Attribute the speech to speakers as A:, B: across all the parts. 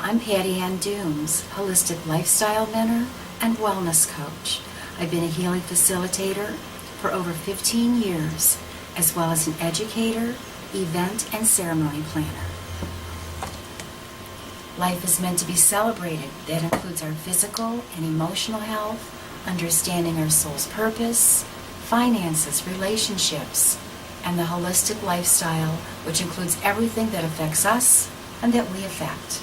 A: I'm Patty Ann Dooms, holistic lifestyle mentor and wellness coach. I've been a healing facilitator for over 15 years, as well as an educator, event, and ceremony planner. Life is meant to be celebrated. That includes our physical and emotional health, understanding our soul's purpose, finances, relationships, and the holistic lifestyle, which includes everything that affects us and that we affect.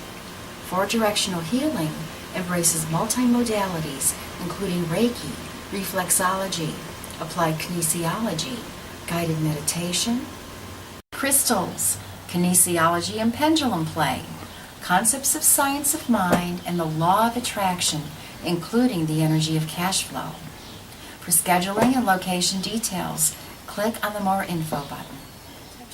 A: Four-directional healing embraces multimodalities, including Reiki, reflexology, applied kinesiology, guided meditation, crystals, kinesiology and pendulum play, concepts of science of mind, and the law of attraction, including the energy of cash flow. For scheduling and location details, click on the More Info button.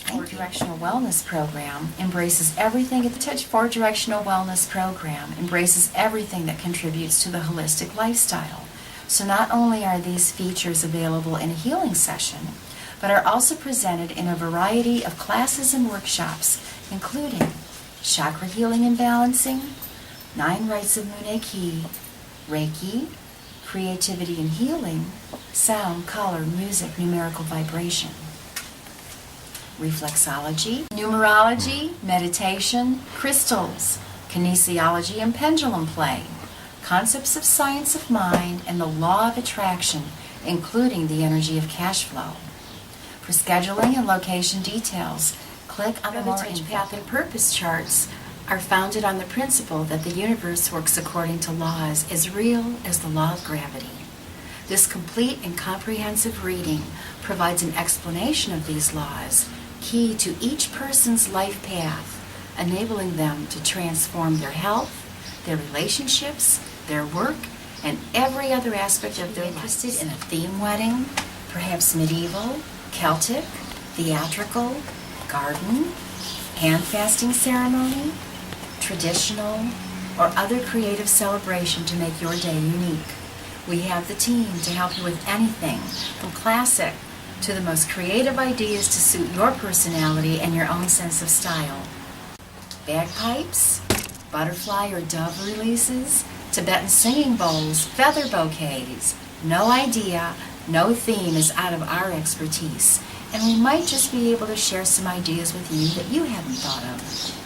A: Four-Directional Wellness Program embraces everything. The Touch Four-Directional Wellness Program embraces everything that contributes to the holistic lifestyle. So not only are these features available in a healing session, but are also presented in a variety of classes and workshops, including chakra healing and balancing, 9 rites of Munei-Ki, Reiki, creativity and healing, sound, color, music, numerical vibration, reflexology, numerology, meditation, crystals, kinesiology and pendulum play, concepts of science of mind, and the law of attraction, including the energy of cash flow. For scheduling and location details, click on the More Info. Path and purpose charts are founded on the principle that the universe works according to laws as real as the law of gravity. This complete and comprehensive reading provides an explanation of these laws, key to each person's life path, enabling them to transform their health, their relationships, their work, and every other aspect of their life. Interested in a theme wedding, perhaps medieval, Celtic, theatrical, garden, hand fasting ceremony, traditional, or other creative celebration to make your day unique. We have the team to help you with anything from classic to the most creative ideas to suit your personality and your own sense of style. Bagpipes, butterfly or dove releases, Tibetan singing bowls, feather bouquets. No idea, no theme is out of our expertise, and we might just be able to share some ideas with you that you haven't thought of.